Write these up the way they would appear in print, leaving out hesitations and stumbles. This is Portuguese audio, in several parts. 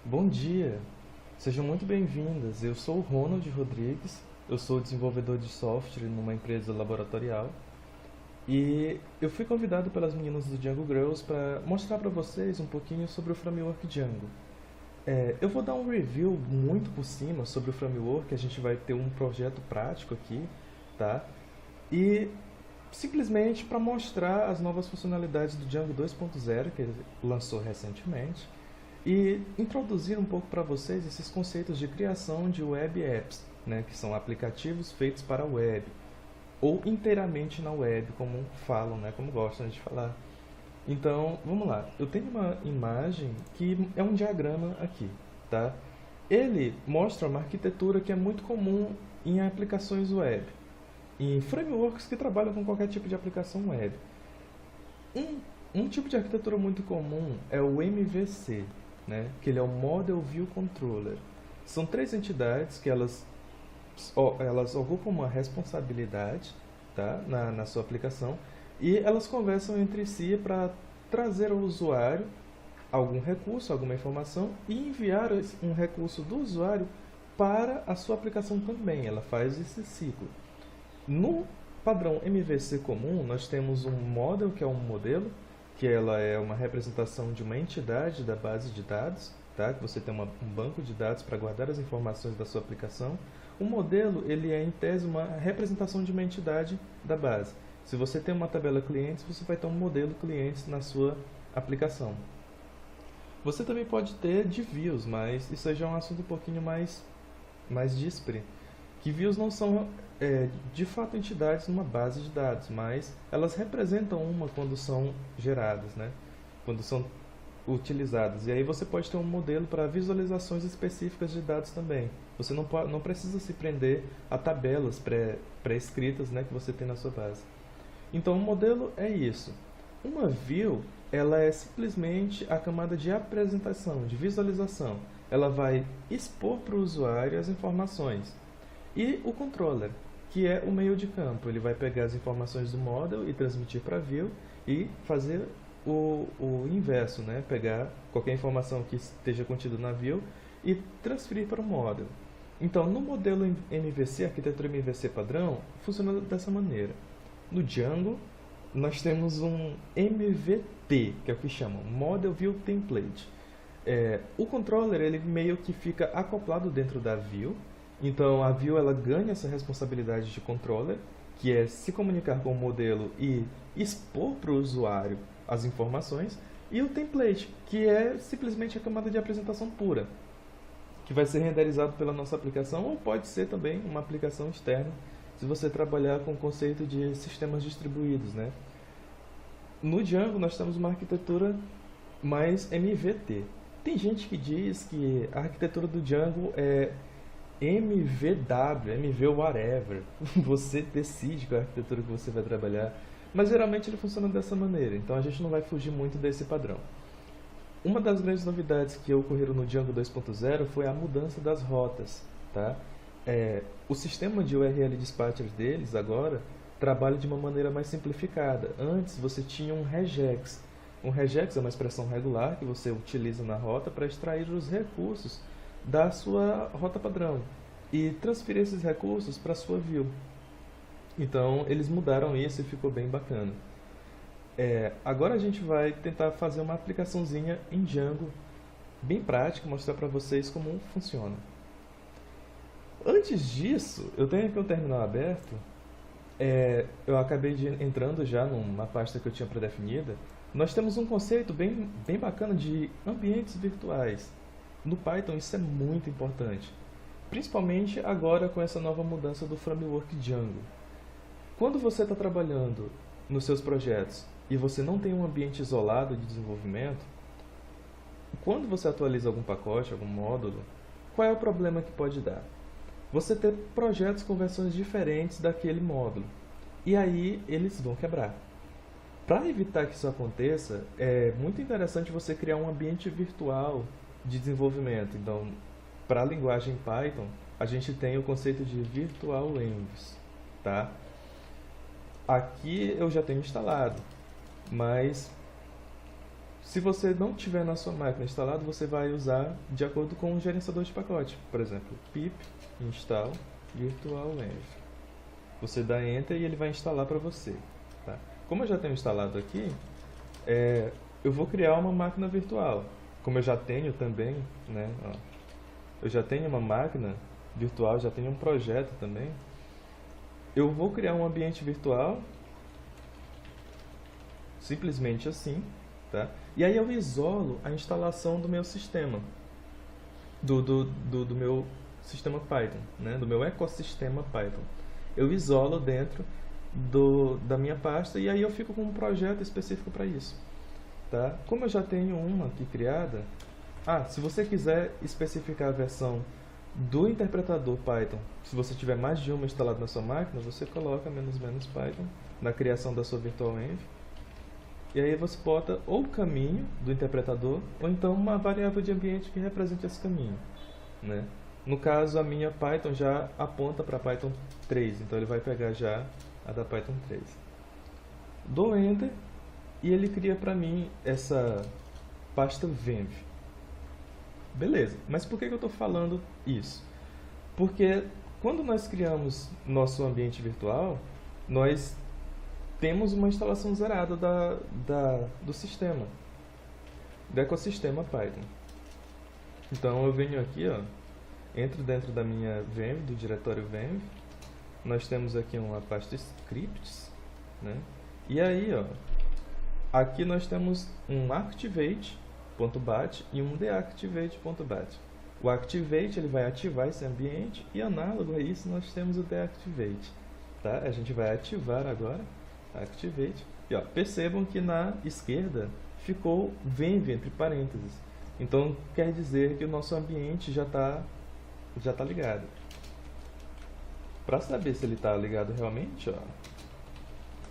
Bom dia, sejam muito bem-vindas. Eu sou o Ronald Rodrigues, eu sou desenvolvedor de software numa empresa laboratorial e eu fui convidado pelas meninas do Django Girls para mostrar para vocês um pouquinho sobre o framework Django. Eu vou dar um review muito por cima sobre o framework, a gente vai ter um projeto prático aqui, tá? E simplesmente para mostrar as novas funcionalidades do Django 2.0 que ele lançou recentemente e introduzir um pouco para vocês esses conceitos de criação de web apps, né, que são aplicativos feitos para a web, ou inteiramente na web, como falam, né, como gostam de falar. Então, vamos lá. Eu tenho uma imagem que é um diagrama aqui, tá? Ele mostra uma arquitetura que é muito comum em aplicações web, em frameworks que trabalham com qualquer tipo de aplicação web. Um tipo de arquitetura muito comum é o MVC, né? Que ele é o Model View Controller. São três entidades que elas ocupam uma responsabilidade, tá? na sua aplicação, e elas conversam entre si para trazer ao usuário algum recurso, alguma informação e enviar um recurso do usuário para a sua aplicação também. Ela faz esse ciclo. No padrão MVC comum, nós temos um model, que é um modelo, que ela é uma representação de uma entidade da base de dados, tá? Que você tem um banco de dados para guardar as informações da sua aplicação. O modelo, ele é em tese uma representação de uma entidade da base. Se você tem uma tabela clientes, você vai ter um modelo clientes na sua aplicação. Você também pode ter de views, mas isso aí já é um assunto um pouquinho mais díspare. Que views não são de fato entidades numa base de dados, mas elas representam uma quando são geradas, né? Quando são utilizadas. E aí você pode ter um modelo para visualizações específicas de dados também. Você não precisa se prender a tabelas pré-escritas, né, que você tem na sua base. Então o modelo é isso. Uma view, ela é simplesmente a camada de apresentação, de visualização. Ela vai expor para o usuário as informações. E o controller, que é o meio de campo. Ele vai pegar as informações do model e transmitir para a view e fazer o inverso, né? Pegar qualquer informação que esteja contida na view e transferir para o model. Então, no modelo MVC, arquitetura MVC padrão, funciona dessa maneira. No Django, nós temos um MVT, que é o que chamam Model View Template. O controller, ele meio que fica acoplado dentro da view. Então, a view ela ganha essa responsabilidade de controller, que é se comunicar com o modelo e expor para o usuário as informações, e o template, que é simplesmente a camada de apresentação pura, que vai ser renderizado pela nossa aplicação, ou pode ser também uma aplicação externa, se você trabalhar com o conceito de sistemas distribuídos, né? No Django, nós temos uma arquitetura mais MVT. Tem gente que diz que a arquitetura do Django é MVW, MV whatever. Você decide qual é a arquitetura que você vai trabalhar, mas geralmente ele funciona dessa maneira, então a gente não vai fugir muito desse padrão. Uma das grandes novidades que ocorreram no Django 2.0 foi a mudança das rotas, tá? O sistema de URL dispatcher deles agora trabalha de uma maneira mais simplificada. Antes você tinha um regex. Um regex é uma expressão regular que você utiliza na rota para extrair os recursos da sua rota padrão e transferir esses recursos para a sua view. Então eles mudaram isso e ficou bem bacana. Agora a gente vai tentar fazer uma aplicaçãozinha em Django bem prática, mostrar para vocês como funciona. Antes disso, eu tenho aqui um terminal aberto. Eu acabei entrando já numa pasta que eu tinha pré-definida. Nós temos um conceito bem bacana de ambientes virtuais. No Python isso é muito importante, principalmente agora com essa nova mudança do framework Django. Quando você está trabalhando nos seus projetos e você não tem um ambiente isolado de desenvolvimento, quando você atualiza algum pacote, algum módulo, qual é o problema que pode dar? Você ter projetos com versões diferentes daquele módulo, e aí eles vão quebrar. Para evitar que isso aconteça, é muito interessante você criar um ambiente virtual de desenvolvimento. Então, para a linguagem Python, a gente tem o conceito de Virtual Envs, tá? Aqui eu já tenho instalado, mas Se você não tiver na sua máquina instalado, você vai usar de acordo com o gerenciador de pacote. Por exemplo, pip install virtual env. Você dá enter e ele vai instalar para você. Tá? Como eu já tenho instalado aqui, eu vou criar uma máquina virtual. Como eu já tenho também, né? Ó, eu já tenho uma máquina virtual, já tenho um projeto também. Eu vou criar um ambiente virtual, simplesmente assim, tá? E aí eu isolo a instalação do meu sistema, do meu sistema Python, né? Do meu ecossistema Python. Eu isolo dentro da minha pasta e aí eu fico com um projeto específico para isso. Tá? Como eu já tenho uma aqui criada, se você quiser especificar a versão do interpretador Python, se você tiver mais de uma instalada na sua máquina, você coloca ---- Python na criação da sua virtual env. E aí você bota ou o caminho do interpretador, ou então uma variável de ambiente que represente esse caminho. Né? No caso, a minha Python já aponta para Python 3, então ele vai pegar já a da Python 3. Dou Enter e ele cria para mim essa pasta venv. Beleza, mas por que eu estou falando isso? Porque quando nós criamos nosso ambiente virtual, nós temos uma instalação zerada do sistema, do ecossistema Python. Então eu venho aqui, ó, entro dentro da minha venv, do diretório venv, nós temos aqui uma pasta scripts, né? E aí, ó, aqui nós temos um activate.bat e um deactivate.bat. O activate ele vai ativar esse ambiente e análogo a isso nós temos o deactivate. Tá? A gente vai ativar agora activate. E ó, percebam que na esquerda ficou venv entre parênteses. Então quer dizer que o nosso ambiente já tá ligado. Para saber se ele está ligado realmente, ó,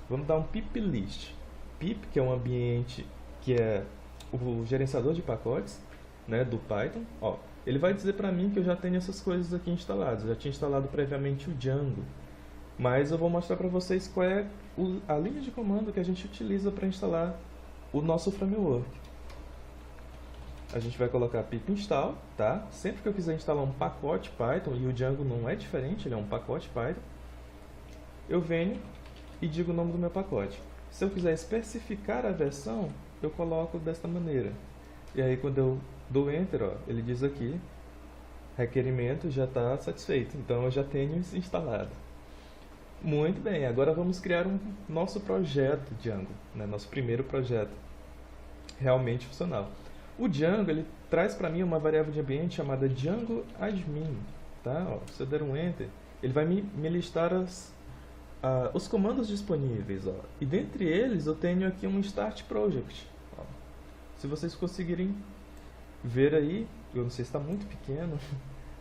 vamos dar um pip list. Pip, que é um ambiente que é o gerenciador de pacotes, né, do Python. Ó, ele vai dizer para mim que eu já tenho essas coisas aqui instaladas. Eu já tinha instalado previamente o Django. Mas eu vou mostrar para vocês qual é a linha de comando que a gente utiliza para instalar o nosso framework. A gente vai colocar pip install, tá? Sempre que eu quiser instalar um pacote Python, e o Django não é diferente, ele é um pacote Python, eu venho e digo o nome do meu pacote. Se eu quiser especificar a versão, eu coloco desta maneira. E aí quando eu dou Enter, ó, ele diz aqui, requerimento já está satisfeito, então eu já tenho isso instalado. Muito bem, agora vamos criar nosso projeto Django, né? Nosso primeiro projeto realmente funcional. O Django ele traz para mim uma variável de ambiente chamada Django admin. Tá? Ó, se eu der um Enter, ele vai me listar os comandos disponíveis. Ó. E dentre eles eu tenho aqui um Start Project. Ó. Se vocês conseguirem ver aí, eu não sei se está muito pequeno,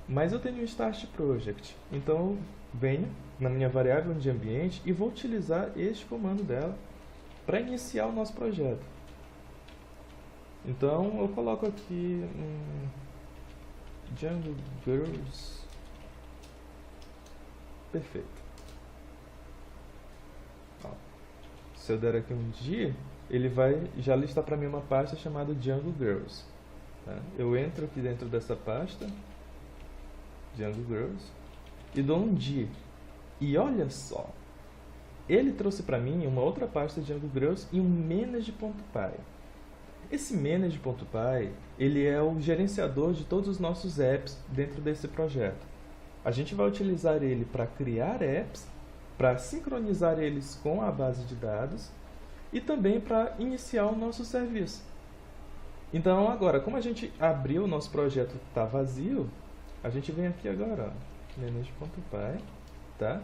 mas eu tenho um Start Project. Então eu venho na minha variável de ambiente e vou utilizar este comando dela para iniciar o nosso projeto. Então eu coloco aqui Django Girls. Perfeito. Ó, se eu der aqui um dia, ele vai já listar para mim uma pasta chamada Django Girls. Tá? Eu entro aqui dentro dessa pasta Django Girls e dou um dia. E olha só, ele trouxe para mim uma outra pasta Django Girls e um manage.py. Esse manage.py, ele é o gerenciador de todos os nossos apps dentro desse projeto. A gente vai utilizar ele para criar apps, para sincronizar eles com a base de dados e também para iniciar o nosso serviço. Então agora, como a gente abriu o nosso projeto está vazio, a gente vem aqui agora, ó, manage.py, tá?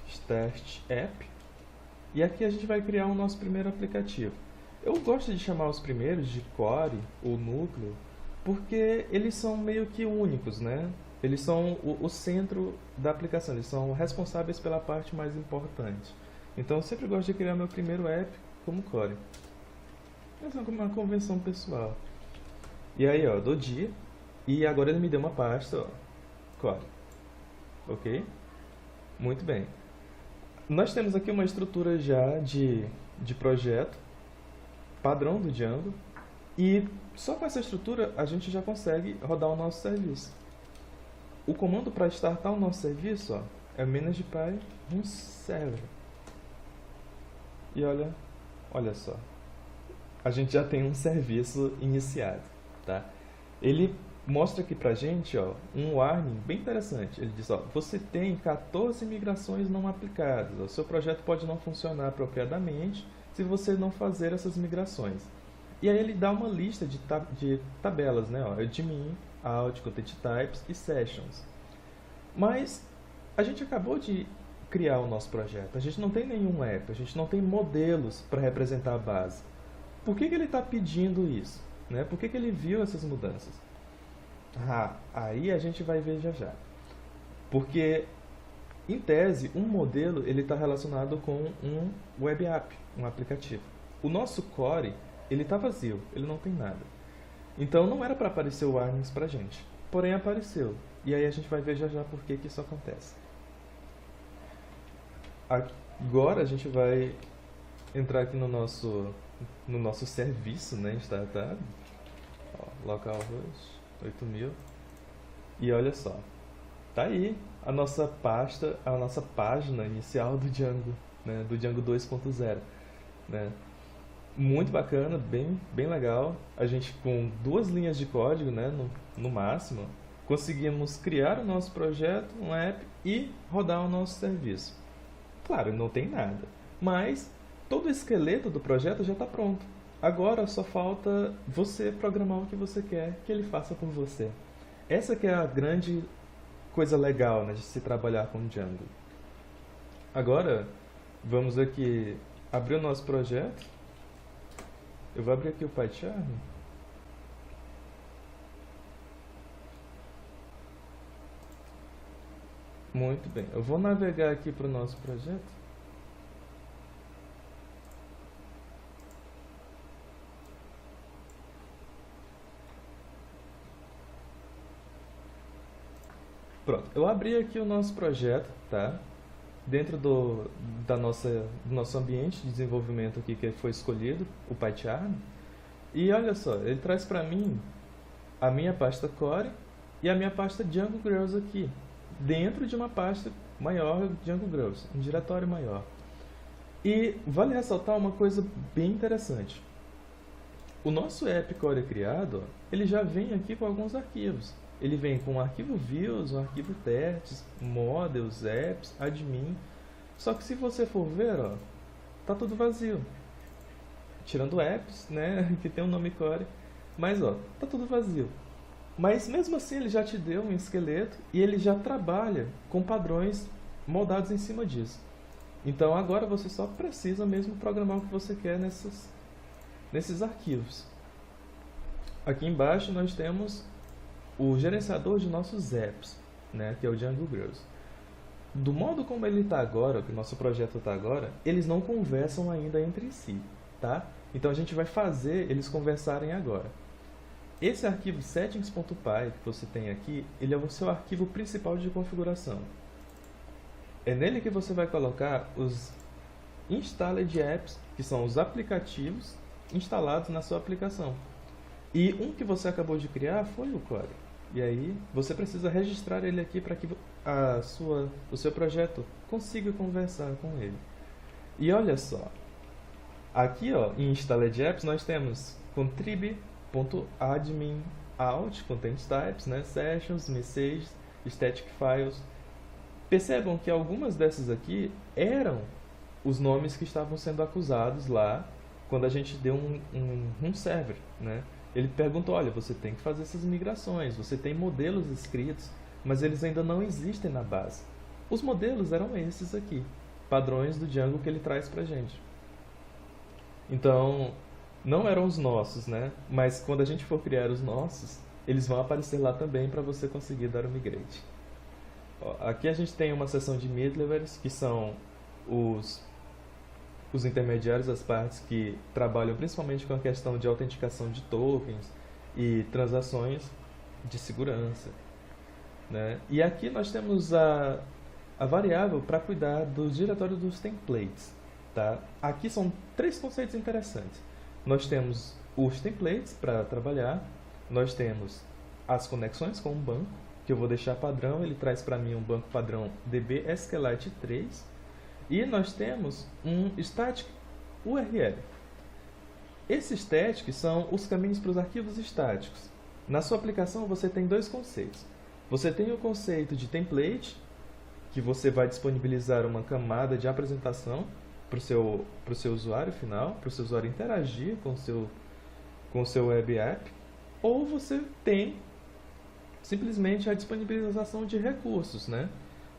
Start app, e aqui a gente vai criar o nosso primeiro aplicativo. Eu gosto de chamar os primeiros de core ou núcleo, porque eles são meio que únicos, né? Eles são o centro da aplicação, eles são responsáveis pela parte mais importante. Então eu sempre gosto de criar meu primeiro app como core. Essa é uma convenção pessoal. E aí, ó, dou dia, e agora ele me deu uma pasta, ó, core. Ok? Muito bem. Nós temos aqui uma estrutura já de projeto padrão do Django, E só com essa estrutura a gente já consegue rodar o nosso serviço. O comando para startar o nosso serviço, ó, é manage.py run server. E olha só, a gente já tem um serviço iniciado, tá? Ele mostra aqui pra gente, ó, um warning bem interessante. Ele diz, ó, você tem 14 migrações não aplicadas. O seu projeto pode não funcionar apropriadamente se você não fazer essas migrações. E aí ele dá uma lista de tabelas, né? Ó, admin, out, content types e sessions. Mas a gente acabou de criar o nosso projeto. A gente não tem nenhum app, a gente não tem modelos para representar a base. Por que ele está pedindo isso? Né? Por que ele viu essas mudanças? Aí a gente vai ver já já. Porque, em tese, um modelo está relacionado com um web app, um aplicativo. O nosso core, ele está vazio, ele não tem nada. Então não era para aparecer o warnings para a gente. Porém apareceu. E aí a gente vai ver já já por que isso acontece. Agora a gente vai entrar aqui no nosso serviço, né, startup. Ó, localhost 8000. E olha só, tá aí a nossa pasta, a nossa página inicial do Django, né, do Django 2.0, né? Muito bacana, bem legal. A gente com 2 linhas de código, né, no máximo, conseguimos criar o nosso projeto, um app e rodar o nosso serviço. Claro, não tem nada, mas todo o esqueleto do projeto já está pronto. Agora só falta você programar o que você quer que ele faça por você. Essa que é a grande coisa legal, né, de se trabalhar com Django. Agora, vamos aqui abrir o nosso projeto. Eu vou abrir aqui o PyCharm. Muito bem. Eu vou navegar aqui para o nosso projeto. Pronto. Eu abri aqui o nosso projeto, tá? Dentro do nosso ambiente de desenvolvimento aqui que foi escolhido, o PyCharm. E olha só, ele traz para mim a minha pasta core e a minha pasta Django Grows aqui, dentro de uma pasta maior Django Grows, um diretório maior. E vale ressaltar uma coisa bem interessante. O nosso app core criado, ele já vem aqui com alguns arquivos. Ele vem com um arquivo views, um arquivo testes, models, apps, admin. Só que se você for ver, ó, tá tudo vazio. Tirando apps, né, que tem um nome core, mas ó, tá tudo vazio. Mas mesmo assim ele já te deu um esqueleto e ele já trabalha com padrões moldados em cima disso. Então agora você só precisa mesmo programar o que você quer nesses arquivos. Aqui embaixo nós temos o gerenciador de nossos apps, né, que é o Django Grows. Do modo como ele está agora, que o nosso projeto está agora, eles não conversam ainda entre si, tá? Então a gente vai fazer eles conversarem agora. Esse arquivo settings.py que você tem aqui, ele é o seu arquivo principal de configuração. É nele que você vai colocar os installed apps, que são os aplicativos instalados na sua aplicação. E um que você acabou de criar foi o core. E aí você precisa registrar ele aqui para que o seu projeto consiga conversar com ele. E olha só, aqui ó, em installed apps nós temos contrib.admin out, content types, né, sessions, messages, static files. Percebam que algumas dessas aqui eram os nomes que estavam sendo acusados lá quando a gente deu um server, né? Ele perguntou, olha, você tem que fazer essas migrações, você tem modelos escritos, mas eles ainda não existem na base. Os modelos eram esses aqui, padrões do Django que ele traz pra gente. Então, não eram os nossos, né? Mas quando a gente for criar os nossos, eles vão aparecer lá também para você conseguir dar o migrate. Ó, aqui a gente tem uma seção de middlewares, que são os intermediários, as partes que trabalham principalmente com a questão de autenticação de tokens e transações de segurança, né? E aqui nós temos a variável para cuidar do diretório dos templates, tá? Aqui são 3 conceitos interessantes. Nós temos os templates para trabalhar, nós temos as conexões com o banco, que eu vou deixar padrão, ele traz para mim um banco padrão DB SQLite 3, e nós temos um static URL. Esses static são os caminhos para os arquivos estáticos. Na sua aplicação você tem dois conceitos. Você tem o conceito de template, que você vai disponibilizar uma camada de apresentação para o seu usuário final, para o seu usuário interagir com o seu web app, ou você tem simplesmente a disponibilização de recursos, né?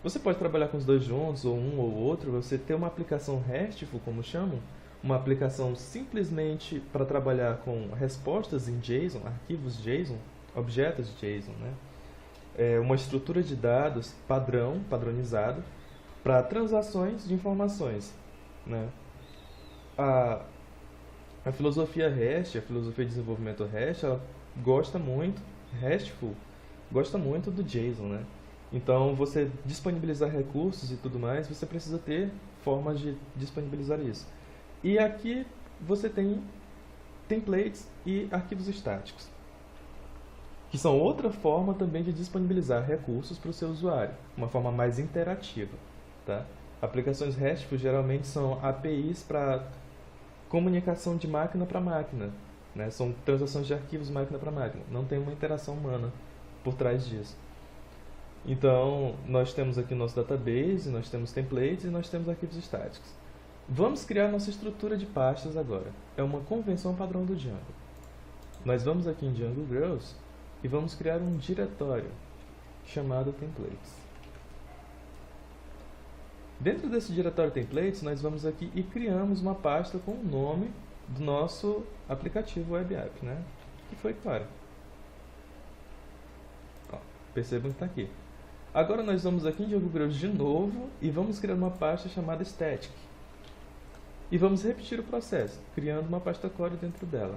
Você pode trabalhar com os dois juntos, ou um ou outro, você ter uma aplicação RESTful, como chamam, uma aplicação simplesmente para trabalhar com respostas em JSON, arquivos JSON, objetos JSON, né? Uma estrutura de dados padronizado, para transações de informações, né? A filosofia REST, a filosofia de desenvolvimento REST, ela gosta muito, RESTful, gosta muito do JSON, né? Então, você disponibilizar recursos e tudo mais, você precisa ter formas de disponibilizar isso. E aqui você tem templates e arquivos estáticos, que são outra forma também de disponibilizar recursos para o seu usuário, uma forma mais interativa, tá? Aplicações RESTful geralmente são APIs para comunicação de máquina para máquina, né? São transações de arquivos máquina para máquina, não tem uma interação humana por trás disso. Então, nós temos aqui o nosso database, nós temos templates e nós temos arquivos estáticos. Vamos criar nossa estrutura de pastas agora. É uma convenção padrão do Django. Nós vamos aqui em Django Grows e vamos criar um diretório chamado templates. Dentro desse diretório templates, nós vamos aqui e criamos uma pasta com o nome do nosso aplicativo web app, né? Que foi Clara. Percebam que está aqui. Agora nós vamos aqui em Django Grows de novo e vamos criar uma pasta chamada static. E vamos repetir o processo, criando uma pasta core dentro dela.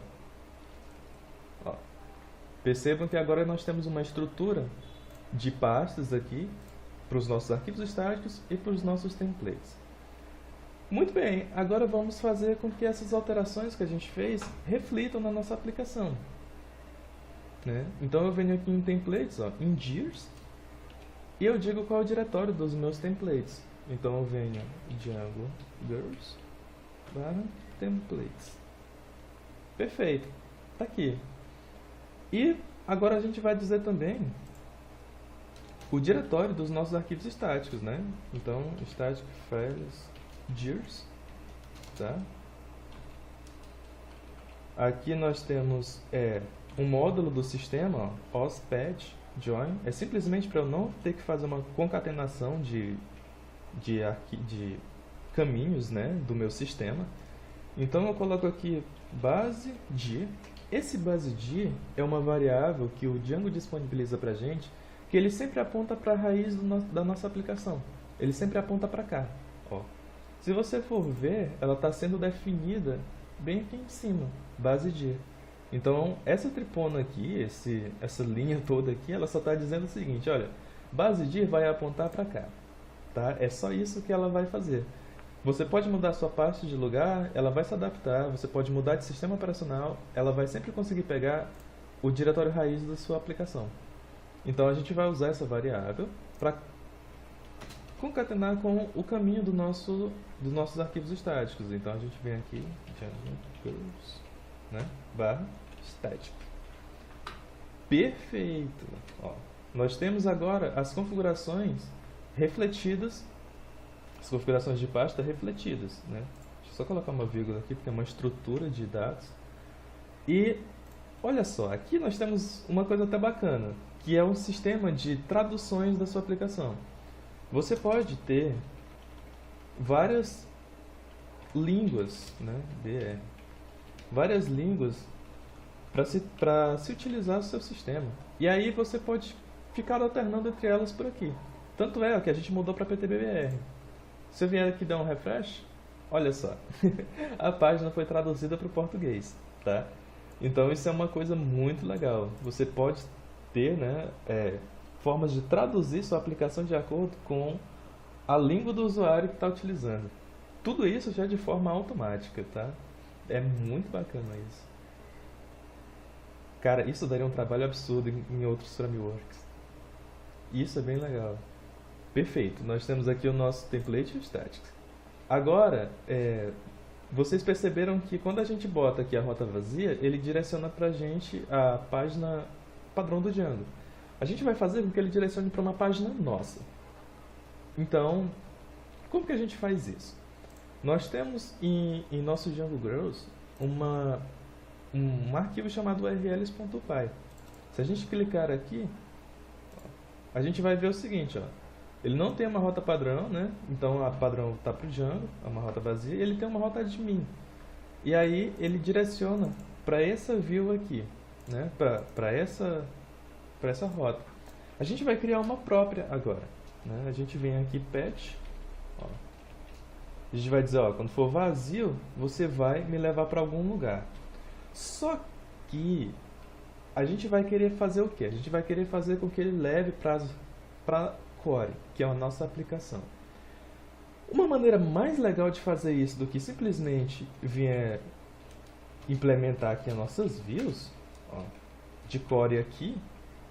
Percebam que agora nós temos uma estrutura de pastas aqui para os nossos arquivos estáticos e para os nossos templates. Muito bem, agora vamos fazer com que essas alterações que a gente fez reflitam na nossa aplicação, né? Então eu venho aqui em templates, em dirs, e eu digo qual é o diretório dos meus templates. Então eu venho Django Grows /templates. Perfeito, está aqui. E agora a gente vai dizer também o diretório dos nossos arquivos estáticos, né? Então, static files dirs, tá? Aqui nós temos um módulo do sistema, ospad join, é simplesmente para eu não ter que fazer uma concatenação de caminhos, né, do meu sistema. Então eu coloco aqui base dir. Esse base dir é uma variável que o Django disponibiliza para a gente, que ele sempre aponta para a raiz da nossa aplicação. Ele sempre aponta para cá. Se você for ver, ela está sendo definida bem aqui em cima, base dir. Então, essa tripona aqui, essa linha toda aqui, ela só está dizendo o seguinte, olha, base dir vai apontar para cá. Tá? É só isso que ela vai fazer. Você pode mudar a sua pasta de lugar, ela vai se adaptar, você pode mudar de sistema operacional, ela vai sempre conseguir pegar o diretório raiz da sua aplicação. Então a gente vai usar essa variável para concatenar com o caminho dos nossos arquivos estáticos. Então a gente vem aqui, né, /static. Perfeito! Nós temos agora as configurações refletidas, as configurações de pasta refletidas, né? Deixa eu só colocar uma vírgula aqui, porque é uma estrutura de dados. E olha só, aqui nós temos uma coisa até bacana, que é um sistema de traduções da sua aplicação. Você pode ter várias línguas, né? Várias línguas para se utilizar no seu sistema. E aí você pode ficar alternando entre elas por aqui. Tanto é que a gente mudou para PTBR. Se eu vier aqui dar um refresh, olha só, a página foi traduzida para o português, tá? Então isso é uma coisa muito legal. Você pode ter, né, formas de traduzir sua aplicação de acordo com a língua do usuário que está utilizando. Tudo isso já de forma automática, tá? É muito bacana isso. Cara, isso daria um trabalho absurdo em outros frameworks. Isso é bem legal. Perfeito, nós temos aqui o nosso template static. Agora, vocês perceberam que quando a gente bota aqui a rota vazia, ele direciona pra gente a página padrão do Django. A gente vai fazer com que ele direcione para uma página nossa. Então, como que a gente faz isso? Nós temos em nosso Django Grows um arquivo chamado urls.py. Se a gente clicar aqui, a gente vai ver o seguinte, ó. Ele não tem uma rota padrão, né? Então a padrão está para o Django, é uma rota vazia, e ele tem uma rota admin. E aí ele direciona para essa view aqui, né? Para essa rota. A gente vai criar uma própria agora, né? A gente vem aqui, patch, ó. A gente vai dizer, ó, quando for vazio, você vai me levar para algum lugar. Só que a gente vai querer fazer o quê? A gente vai querer fazer com que ele leve para Core, que é a nossa aplicação. Uma maneira mais legal de fazer isso do que simplesmente vier implementar aqui as nossas views, ó, de Core aqui,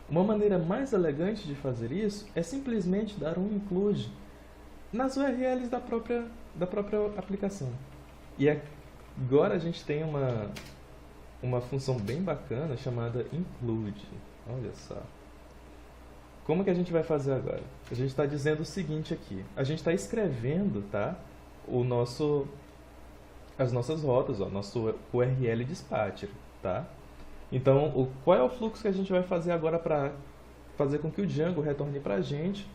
uma maneira mais elegante de fazer isso é simplesmente dar um include nas URLs da própria aplicação. E agora a gente tem uma função bem bacana chamada include. Olha só. Como que a gente vai fazer agora? A gente está dizendo o seguinte aqui. A gente está escrevendo, tá, as nossas rotas, ó, nosso URL dispatcher, tá? Então, qual é o fluxo que a gente vai fazer agora para fazer com que o Django retorne para a gente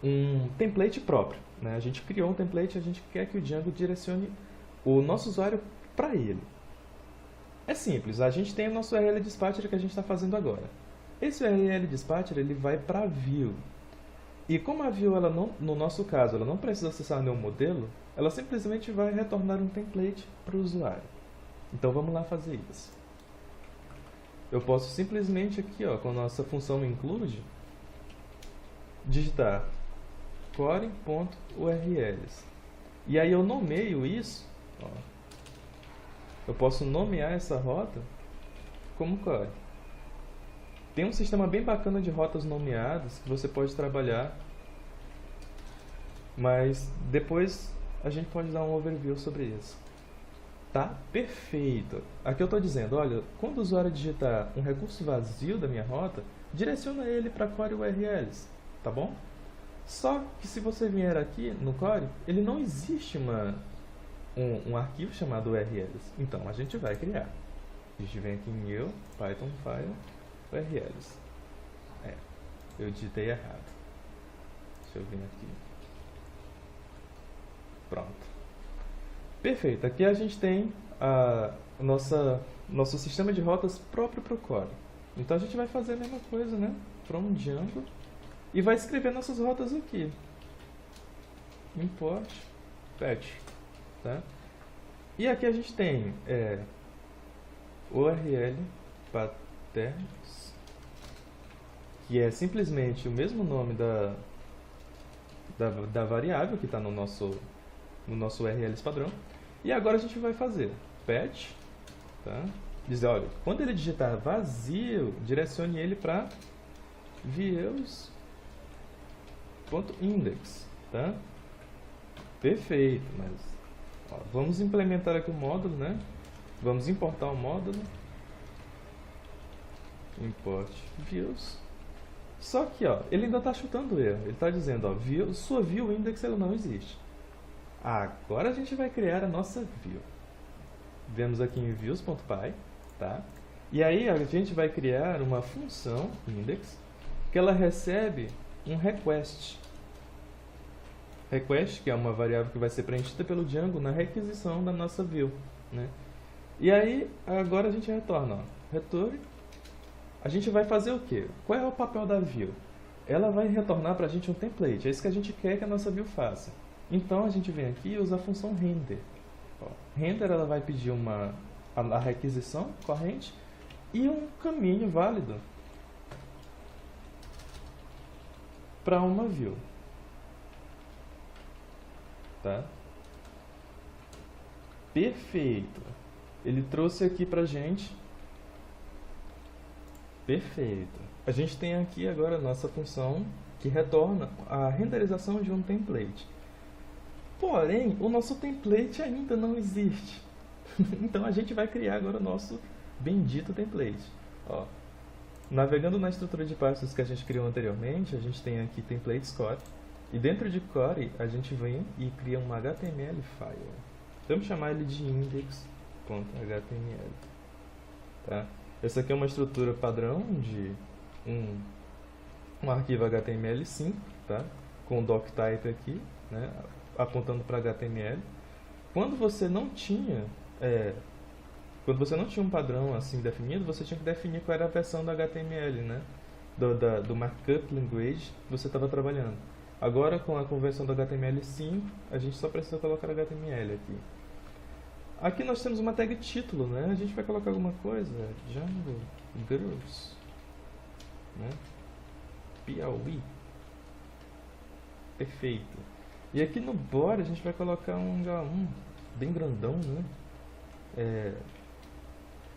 um template próprio, né? A gente criou um template, a gente quer que o Django direcione o nosso usuário para ele. É simples, a gente tem o nosso URL dispatcher que a gente está fazendo agora. Esse URL dispatcher ele vai para a view. E como a view, ela não, no nosso caso, ela não precisa acessar nenhum modelo, ela simplesmente vai retornar um template para o usuário. Então vamos lá fazer isso. Eu posso simplesmente aqui, ó, com a nossa função include, digitar core.urls. E aí eu nomeio isso, ó, eu posso nomear essa rota como core. Tem um sistema bem bacana de rotas nomeadas que você pode trabalhar, mas depois a gente pode dar um overview sobre isso. Tá? Perfeito. Aqui eu estou dizendo, olha, quando o usuário digitar um recurso vazio da minha rota, direciona ele para Core URLs, tá bom? Só que se você vier aqui no Core, ele não existe um arquivo chamado URLs. Então a gente vai criar. A gente vem aqui em New, Python File, URLs. Eu digitei errado. Deixa eu vir aqui. Pronto. Perfeito. Aqui a gente tem nosso sistema de rotas próprio para o Core. Então a gente vai fazer a mesma coisa, né? From Django. E vai escrever nossas rotas aqui. Import, patch. Tá? E aqui a gente tem URL patterns, que é simplesmente o mesmo nome da variável que está no nosso URLs padrão. E agora a gente vai fazer patch, tá? Dizer, olha, quando ele digitar vazio, direcione ele para views.index, tá? Perfeito, mas ó, vamos implementar aqui o módulo, né? Vamos importar o módulo. Import views. Só que, ó, ele ainda está chutando erro. Ele está dizendo, ó, sua view index ela não existe. Agora a gente vai criar a nossa view. Vemos aqui em views.py, tá? E aí a gente vai criar uma função index que ela recebe um request. Request, que é uma variável que vai ser preenchida pelo Django na requisição da nossa view, né? E aí agora a gente retorna, ó, return. A gente vai fazer o quê? Qual é o papel da view? Ela vai retornar para a gente um template. É isso que a gente quer que a nossa view faça. Então a gente vem aqui e usa a função render. Ó, render ela vai pedir a requisição corrente e um caminho válido para uma view. Tá? Perfeito. Ele trouxe aqui pra gente Perfeito. A gente tem aqui agora a nossa função que retorna a renderização de um template. Porém, o nosso template ainda não existe. Então a gente vai criar agora o nosso bendito template. Ó, navegando na estrutura de passos que a gente criou anteriormente, a gente tem aqui templates core. E dentro de core, a gente vem e cria um HTML file. Vamos chamar ele de index.html. Tá? Essa aqui é uma estrutura padrão de um arquivo HTML5, tá? Com doctype aqui, né? Apontando para HTML. Quando você não tinha um padrão assim definido, você tinha que definir qual era a versão do HTML, né? Do markup language que você estava trabalhando. Agora, com a conversão do HTML5, a gente só precisa colocar HTML aqui. Aqui nós temos uma tag título, né? A gente vai colocar alguma coisa, Django Girls, né? Piauí. Perfeito. E aqui no body a gente vai colocar um H1 bem grandão, né?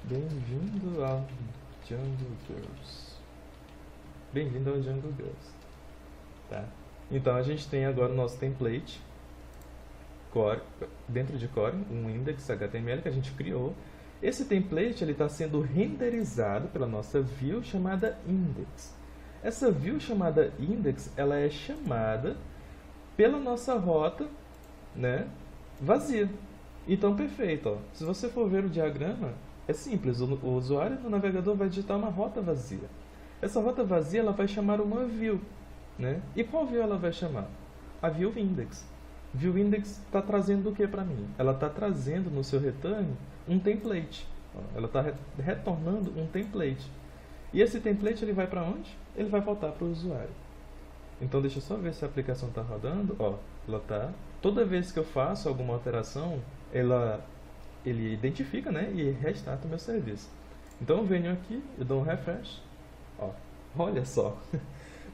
Bem-vindo ao Django Girls. Bem-vindo ao Django Girls. Tá? Então a gente tem agora o nosso template core, dentro de core, um index HTML que a gente criou. Esse template está sendo renderizado pela nossa view chamada index. Essa view chamada index, ela é chamada pela nossa rota, né, vazia. Então, perfeito. Ó. Se você for ver o diagrama, é simples. O usuário no navegador vai digitar uma rota vazia. Essa rota vazia ela vai chamar uma view. Né? E qual view ela vai chamar? A view index. View index está trazendo o que para mim? Ela está trazendo no seu return um template. Ela está retornando um template. E esse template ele vai para onde? Ele vai voltar para o usuário. Então deixa eu só ver se a aplicação está rodando. Ó, ela tá. Toda vez que eu faço alguma alteração, ele identifica, né, e restarta o meu serviço. Então eu venho aqui, eu dou um refresh. Ó, olha só.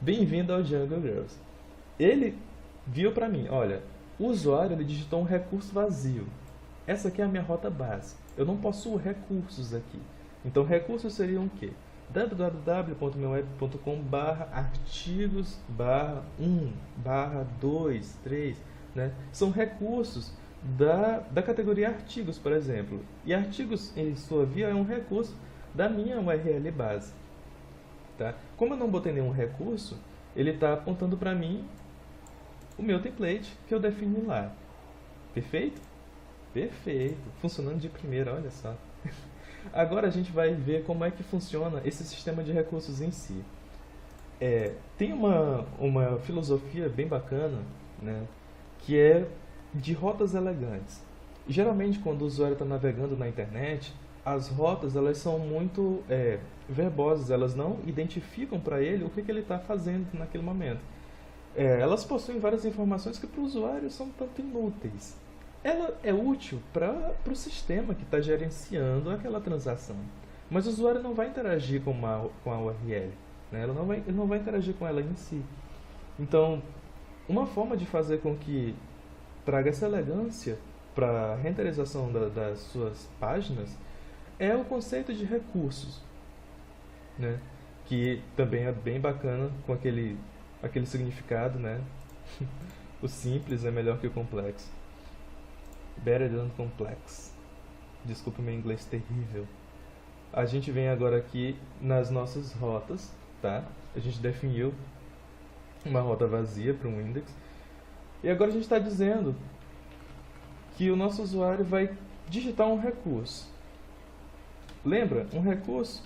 Bem-vindo ao Django Girls. Ele viu para mim, olha, o usuário ele digitou um recurso vazio. Essa aqui é a minha rota base. Eu não possuo recursos aqui. Então recursos seriam o quê? www.meweb.com/artigos/1/2/3, né? São recursos da categoria artigos, por exemplo. E artigos, em sua via, é um recurso da minha URL base. Tá? Como eu não botei nenhum recurso, ele está apontando para mim o meu template que eu defini lá. Perfeito? Perfeito. Funcionando de primeira, olha só. Agora a gente vai ver como é que funciona esse sistema de recursos em si. Tem uma filosofia bem bacana, né, que é de rotas elegantes. Geralmente, quando o usuário está navegando na internet, as rotas elas são muito verbosas, elas não identificam para ele o que ele está fazendo naquele momento. Elas possuem várias informações que para o usuário são tanto inúteis. Ela é útil para o sistema que está gerenciando aquela transação, mas o usuário não vai interagir com a URL, né? Ele não vai interagir com ela em si. Então, uma forma de fazer com que traga essa elegância para a renderização das suas páginas é o conceito de recursos, né? Que também é bem bacana com aquele significado, né? O simples é melhor que o complexo. Better than complex. Desculpa meu inglês terrível. A gente vem agora aqui nas nossas rotas, tá? A gente definiu uma rota vazia para um index. E agora a gente está dizendo que o nosso usuário vai digitar um recurso. Lembra? Um recurso,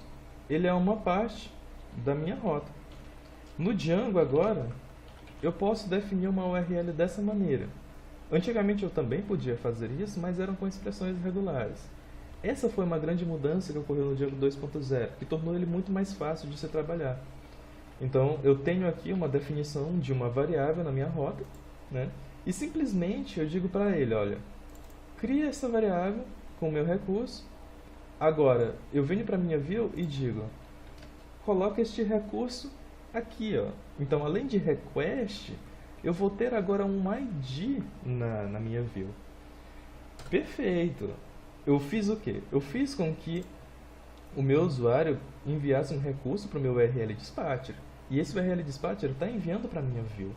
ele é uma parte da minha rota. No Django agora, eu posso definir uma URL dessa maneira. Antigamente eu também podia fazer isso, mas eram com expressões regulares. Essa foi uma grande mudança que ocorreu no Django 2.0, que tornou ele muito mais fácil de se trabalhar. Então eu tenho aqui uma definição de uma variável na minha rota, né? E simplesmente eu digo para ele, olha, cria essa variável com o meu recurso. Agora eu venho para a minha view e digo, coloca este recurso aqui, ó. Então além de request, eu vou ter agora um ID na minha view. Perfeito. Eu fiz o quê? Eu fiz com que o meu usuário enviasse um recurso para o meu URL dispatcher. E esse URL dispatcher está enviando para a minha view.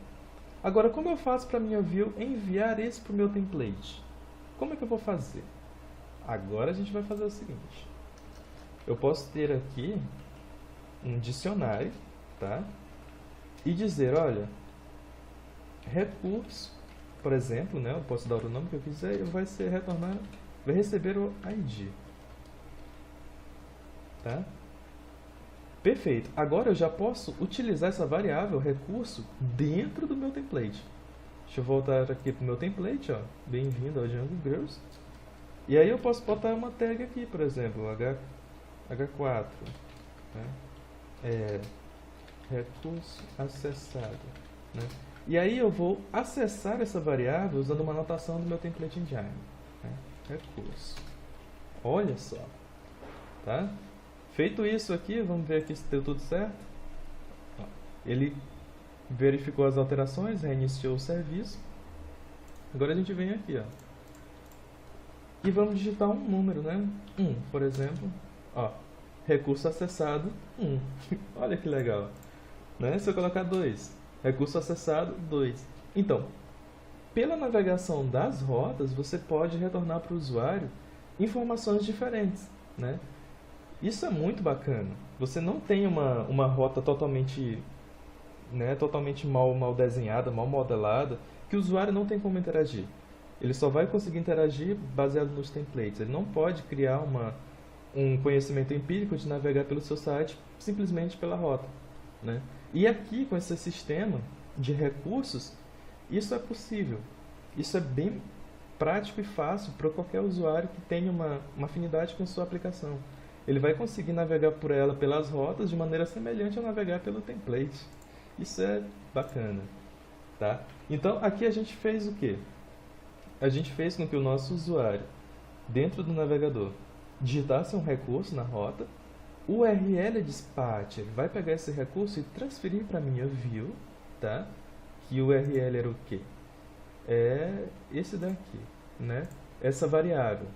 Agora, como eu faço para a minha view enviar esse para o meu template? Como é que eu vou fazer? Agora a gente vai fazer o seguinte. Eu posso ter aqui um dicionário, tá? E dizer, olha, recurso, por exemplo, né? Eu posso dar o nome que eu quiser e vai receber o ID. Tá? Perfeito. Agora eu já posso utilizar essa variável recurso dentro do meu template. Deixa eu voltar aqui para o meu template, ó. Bem-vindo ao Django Girls. E aí eu posso botar uma tag aqui, por exemplo, H4, né? Recurso acessado, né? E aí eu vou acessar essa variável usando uma anotação do meu template engine, né? Recurso. Olha só, tá? Feito isso aqui, vamos ver aqui se deu tudo certo. Ó, ele verificou as alterações, reiniciou o serviço. Agora a gente vem aqui, ó, e vamos digitar um número, né? 1, por exemplo. Ó, recurso acessado 1. Olha que legal, né? Se eu colocar 2, recurso acessado 2. Então, pela navegação das rotas, você pode retornar para o usuário informações diferentes, né? Isso é muito bacana. Você não tem uma rota totalmente, né, totalmente mal desenhada, mal modelada, que o usuário não tem como interagir. Ele só vai conseguir interagir baseado nos templates. Ele não pode criar um conhecimento empírico de navegar pelo seu site simplesmente pela rota, né? E aqui, com esse sistema de recursos, isso é possível. Isso é bem prático e fácil para qualquer usuário que tenha uma afinidade com a sua aplicação. Ele vai conseguir navegar por ela pelas rotas de maneira semelhante a navegar pelo template. Isso é bacana, tá? Então, aqui a gente fez o quê? A gente fez com que o nosso usuário, dentro do navegador, digitasse um recurso na rota, o URL dispatcher vai pegar esse recurso e transferir para a minha view, tá? Que o URL era o quê? É esse daqui, né? Essa variável.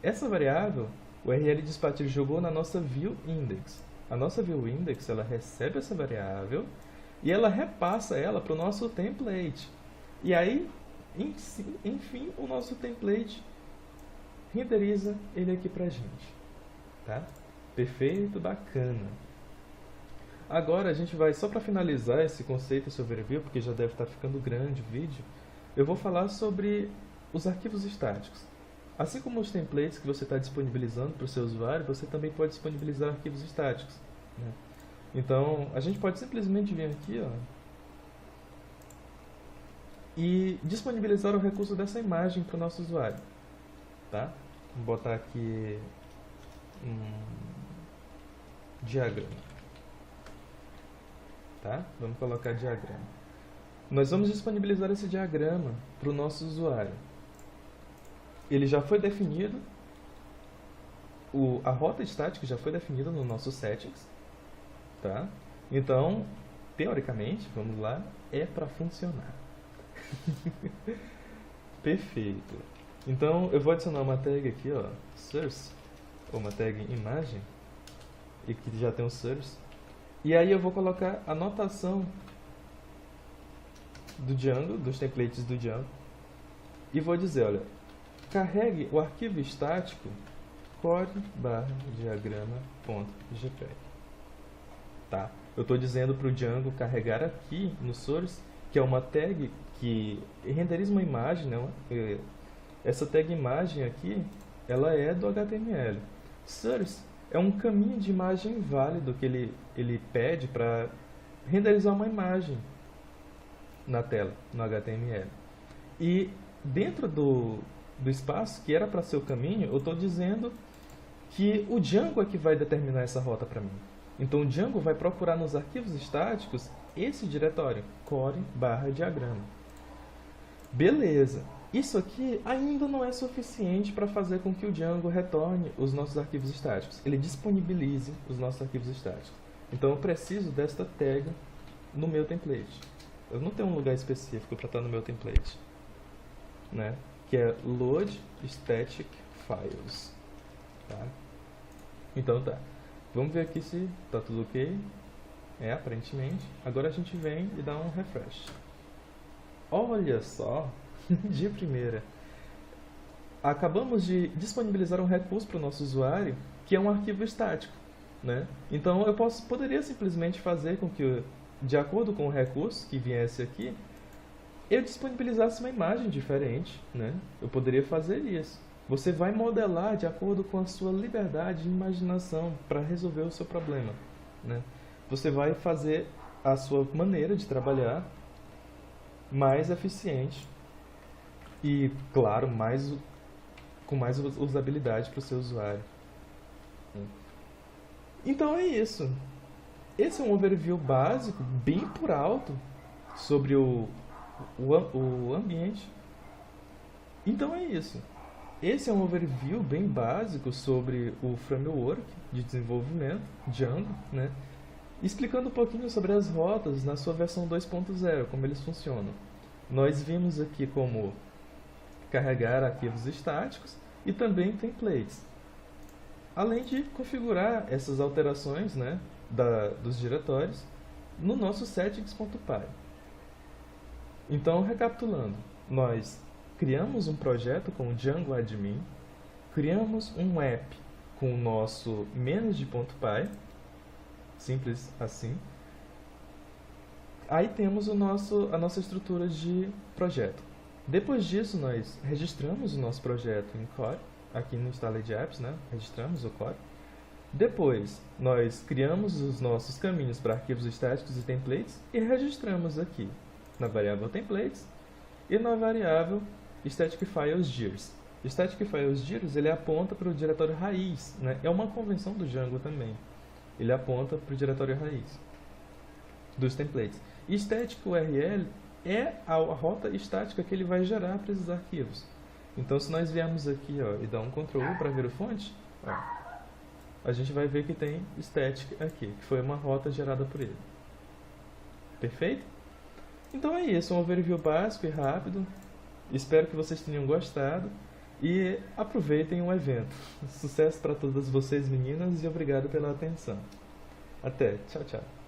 Essa variável, o URL dispatcher jogou na nossa view index. A nossa view index, ela recebe essa variável e ela repassa ela para o nosso template. E aí, enfim, o nosso template renderiza ele aqui pra gente, tá? Perfeito, bacana. Agora a gente vai, só para finalizar esse conceito, esse overview, porque já deve estar ficando grande o vídeo, eu vou falar sobre os arquivos estáticos. Assim como os templates que você está disponibilizando para o seu usuário, você também pode disponibilizar arquivos estáticos, né? Então, a gente pode simplesmente vir aqui, ó, e disponibilizar o recurso dessa imagem para o nosso usuário, tá? Vou botar aqui um diagrama, tá? Vamos colocar diagrama. Nós vamos disponibilizar esse diagrama para o nosso usuário. Ele já foi definido, a rota estática já foi definida no nosso settings, tá? Então, teoricamente, vamos lá, é para funcionar. Perfeito. Então, eu vou adicionar uma tag aqui, ó, source, ou uma tag imagem, e que já tem um source. E aí eu vou colocar a notação do Django, dos templates do Django, e vou dizer, olha, carregue o arquivo estático core/diagrama.jpg. Tá? Eu estou dizendo para o Django carregar aqui no source, que é uma tag que renderiza uma imagem, né? Essa tag imagem aqui, ela é do HTML. Source é um caminho de imagem válido que ele pede para renderizar uma imagem na tela, no HTML. E dentro do espaço que era para ser o caminho, eu estou dizendo que o Django é que vai determinar essa rota para mim. Então o Django vai procurar nos arquivos estáticos esse diretório, core/diagrama. Beleza. Isso aqui ainda não é suficiente para fazer com que o Django retorne os nossos arquivos estáticos. Ele disponibilize os nossos arquivos estáticos. Então eu preciso desta tag no meu template. Eu não tenho um lugar específico para estar no meu template, né? Que é load static files, tá? Então tá. Vamos ver aqui se tá tudo ok. Aparentemente. Agora a gente vem e dá um refresh. Olha só, de primeira. Acabamos de disponibilizar um recurso para o nosso usuário, que é um arquivo estático, né? Então eu poderia simplesmente fazer com que, de acordo com o recurso que viesse aqui, eu disponibilizasse uma imagem diferente, né? Eu poderia fazer isso. Você vai modelar de acordo com a sua liberdade e imaginação para resolver o seu problema, né? Você vai fazer a sua maneira de trabalhar mais eficiente e, claro, com mais usabilidade para o seu usuário. Então é isso. Esse é um overview básico, bem por alto, sobre o ambiente. Então é isso. Esse é um overview bem básico sobre o framework de desenvolvimento, Django, né? Explicando um pouquinho sobre as rotas na sua versão 2.0, como eles funcionam. Nós vimos aqui como carregar arquivos estáticos e também templates. Além de configurar essas alterações, né, dos diretórios no nosso settings.py. Então, recapitulando, nós criamos um projeto com o Django Admin, criamos um app com o nosso manage.py, simples assim. Aí temos a nossa estrutura de projeto. Depois disso, nós registramos o nosso projeto em core, aqui no Installed Apps, né? Registramos o core. Depois, nós criamos os nossos caminhos para arquivos estáticos e templates e registramos aqui na variável templates e na variável static files dirs. Static files dirs, ele aponta para o diretório raiz, né? É uma convenção do Django também. Ele aponta para o diretório raiz dos templates. E static URL é a rota estática que ele vai gerar para esses arquivos. Então, se nós viermos aqui, ó, e dar um Ctrl U para ver o fonte, ó, a gente vai ver que tem static aqui, que foi uma rota gerada por ele. Perfeito? Então é isso, um overview básico e rápido. Espero que vocês tenham gostado e aproveitem o evento. Sucesso para todas vocês, meninas, e obrigado pela atenção. Até, tchau, tchau.